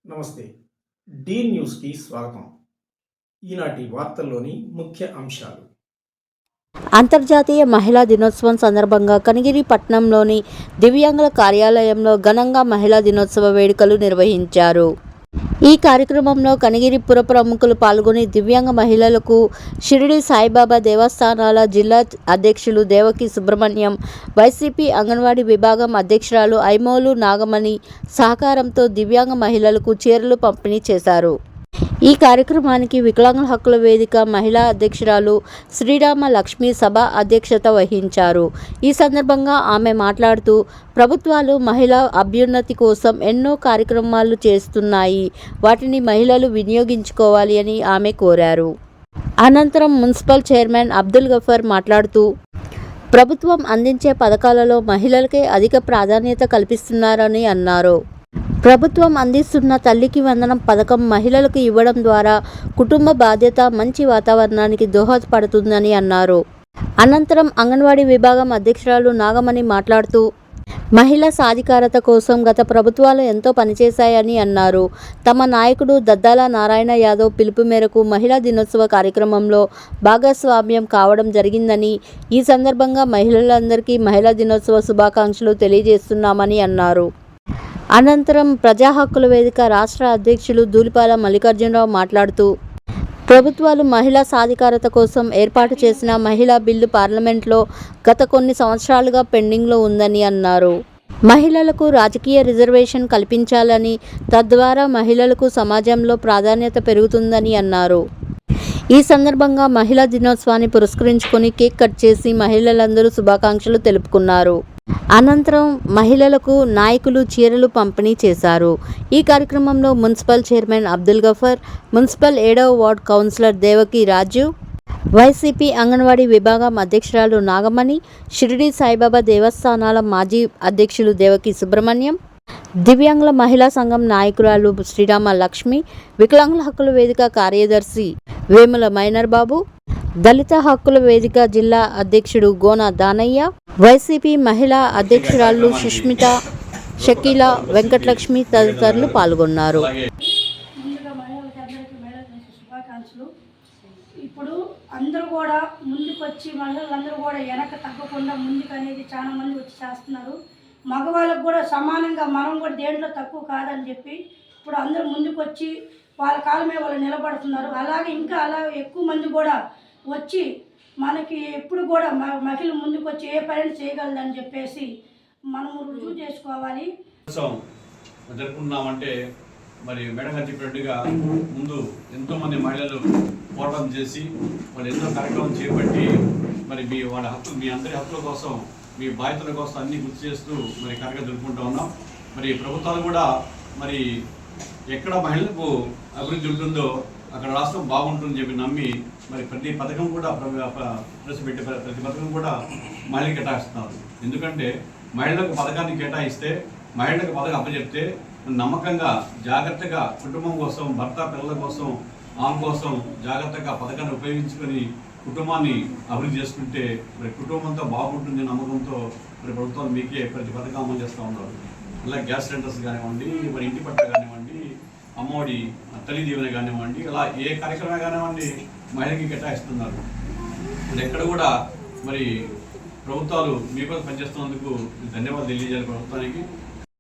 నమస్తే. డి న్యూస్‌కి స్వాగతం. ఈనాటి వార్తల్లోని ముఖ్య అంశాలు. అంతర్జాతీయ మహిళా దినోత్సవం సందర్భంగా కనిగిరి పట్టణంలోని దివ్యాంగుల కార్యాలయంలో ఘనంగా మహిళా దినోత్సవ వేడుకలు నిర్వహించారు. ఈ కార్యక్రమంలో కనిగిరి పుర ప్రముఖులు పాల్గొని దివ్యాంగ మహిళలకు షిరిడి సాయిబాబా దేవస్థానాల జిల్లా అధ్యక్షులు దేవకి సుబ్రహ్మణ్యం, వైసీపీ అంగన్వాడీ విభాగం అధ్యక్షురాలు ఐమోలు నాగమణి సహకారంతో దివ్యాంగ మహిళలకు చీరలు పంపిణీ చేశారు. ఈ కార్యక్రమానికి వికలాంగుల హక్కుల వేదిక మహిళా అధ్యక్షురాలు శ్రీరామ లక్ష్మి సభ అధ్యక్షత వహించారు. ఈ సందర్భంగా ఆమె మాట్లాడుతూ, ప్రభుత్వాలు మహిళా అభ్యున్నతి కోసం ఎన్నో కార్యక్రమాలు చేస్తున్నాయి, వాటిని మహిళలు వినియోగించుకోవాలి అని ఆమె కోరారు. అనంతరం మున్సిపల్ చైర్మన్ అబ్దుల్ గఫర్ మాట్లాడుతూ, ప్రభుత్వం అందించే పథకాలలో మహిళలకే అధిక ప్రాధాన్యత కల్పిస్తున్నారని అన్నారు. ప్రభుత్వం అందిస్తున్న తల్లికి వందనం పథకం మహిళలకు ఇవ్వడం ద్వారా కుటుంబ బాధ్యత, మంచి వాతావరణానికి దోహదపడుతుందని అన్నారు. అనంతరం అంగన్వాడీ విభాగం అధ్యక్షురాలు నాగమణి మాట్లాడుతూ, మహిళా సాధికారత కోసం గత ప్రభుత్వాలు ఎంతో పనిచేశాయని అన్నారు. తమ నాయకుడు దద్దాల నారాయణ యాదవ్ పిలుపు మేరకు మహిళా దినోత్సవ కార్యక్రమంలో భాగస్వామ్యం కావడం జరిగిందని, ఈ సందర్భంగా మహిళలందరికీ మహిళా దినోత్సవ శుభాకాంక్షలు తెలియజేస్తున్నామని అన్నారు. అనంతరం ప్రజా హక్కుల వేదిక రాష్ట్ర అధ్యక్షులు ధూళిపాల మల్లికార్జునరావు మాట్లాడుతూ, ప్రభుత్వాలు మహిళా సాధికారత కోసం ఏర్పాటు చేసిన మహిళా బిల్లు పార్లమెంట్లో గత కొన్ని సంవత్సరాలుగా పెండింగ్లో ఉందని అన్నారు. మహిళలకు రాజకీయ రిజర్వేషన్ కల్పించాలని, తద్వారా మహిళలకు సమాజంలో ప్రాధాన్యత పెరుగుతుందని అన్నారు. ఈ సందర్భంగా మహిళా దినోత్సవాన్ని పురస్కరించుకొని కేక్ కట్ చేసి మహిళలందరూ శుభాకాంక్షలు తెలుపుకున్నారు. అనంతరం మహిళలకు నాయకులు చీరలు పంపిణీ చేశారు. ఈ కార్యక్రమంలో municipal chairman Abdul Gafar, municipal 7వ వార్డు కౌన్సిలర్ దేవకి రాజు, వైసీపీ అంగన్వాడీ విభాగం అధ్యక్షురాలు నాగమణి, షిరిడి సాయిబాబా దేవస్థానాల మాజీ అధ్యక్షులు దేవకి సుబ్రహ్మణ్యం, దివ్యాంగుల మహిళా సంఘం నాయకురాలు శ్రీరామ లక్ష్మి, వికలాంగుల హక్కుల వేదిక కార్యదర్శి వేముల మైనర్ బాబు, దళిత హక్కుల వేదిక జిల్లా అధ్యక్షుడు గోన దానయ్య, వైసీపీ మహిళా అధ్యక్షురాలు సుష్మిత, షకీల, వెంకటలక్ష్మి తదితరులు పాల్గొన్నారు. ఇప్పుడు అందరూ కూడా ముందుకొచ్చి మహిళలందరూ కూడా వెనక తగ్గకుండా ముందుకు అనేది చాలా మంది వచ్చి చేస్తున్నారు. మగవాళ్ళకు కూడా సమానంగా మనం కూడా దేంట్లో తక్కువ కాదని చెప్పి ఇప్పుడు అందరూ ముందుకు వచ్చి వాళ్ళ కాళ్ళ మీద వాళ్ళు నిలబడుతున్నారు. అలాగే ఇంకా అలా ఎక్కువ మంది కూడా వచ్చి మనకి ఎప్పుడు కూడా మహిళలు ముందుకు వచ్చి ఏ పని చేయగలదని చెప్పేసి మనము రుజువు చేసుకోవాలి. జరుపుకున్నామంటే మరి మేడం గారు చెప్పినట్టుగా ముందు ఎంతోమంది మహిళలు పోరాటం చేసి వాళ్ళు ఎన్నో కార్యక్రమం చేపట్టి మరి వాళ్ళ హక్కులు, మీ అందరి హక్కుల కోసం, మీ బాధ్యతల కోసం అన్నీ గుర్తు చేస్తూ మరి కార్యక్రమం జరుపుకుంటూ ఉన్నాం. మరి ప్రభుత్వాలు కూడా మరి ఎక్కడ మహిళలకు అభివృద్ధి ఉంటుందో అక్కడ రాష్ట్రం బాగుంటుందని చెప్పి నమ్మి మరి ప్రతి పథకం కూడా ప్రవేశపెట్టే ప్రతి పథకం కూడా మహిళలకు కేటాయిస్తున్నారు. ఎందుకంటే మహిళలకు పథకాన్ని కేటాయిస్తే, మహిళలకు పథకం అప్పచెప్తే నమ్మకంగా, జాగ్రత్తగా కుటుంబం కోసం, భర్త పిల్లల కోసం, ఆమె కోసం జాగ్రత్తగా పథకాన్ని ఉపయోగించుకొని కుటుంబాన్ని అభివృద్ధి చేసుకుంటే మరి కుటుంబంతో బాగుంటుంది నమ్మకంతో మరి ప్రభుత్వాలు మీకే ప్రతి పథకం అమలు చేస్తూ ఉన్నారు. అలా గ్యాస్ సిలిండర్స్ కానివ్వండి, మరి ఇంటి పట్ట కానివ్వండి, అమ్మఒడి తల్లి దీవెన కానివ్వండి, అలా ఏ కార్యక్రమం కానివ్వండి మహిళకి కేటాయిస్తున్నారు. మరి ఎక్కడ కూడా మరి ప్రభుత్వాలు మీ కోసం పనిచేస్తున్నందుకు ధన్యవాదాలు తెలియజేయాలి ప్రభుత్వానికి.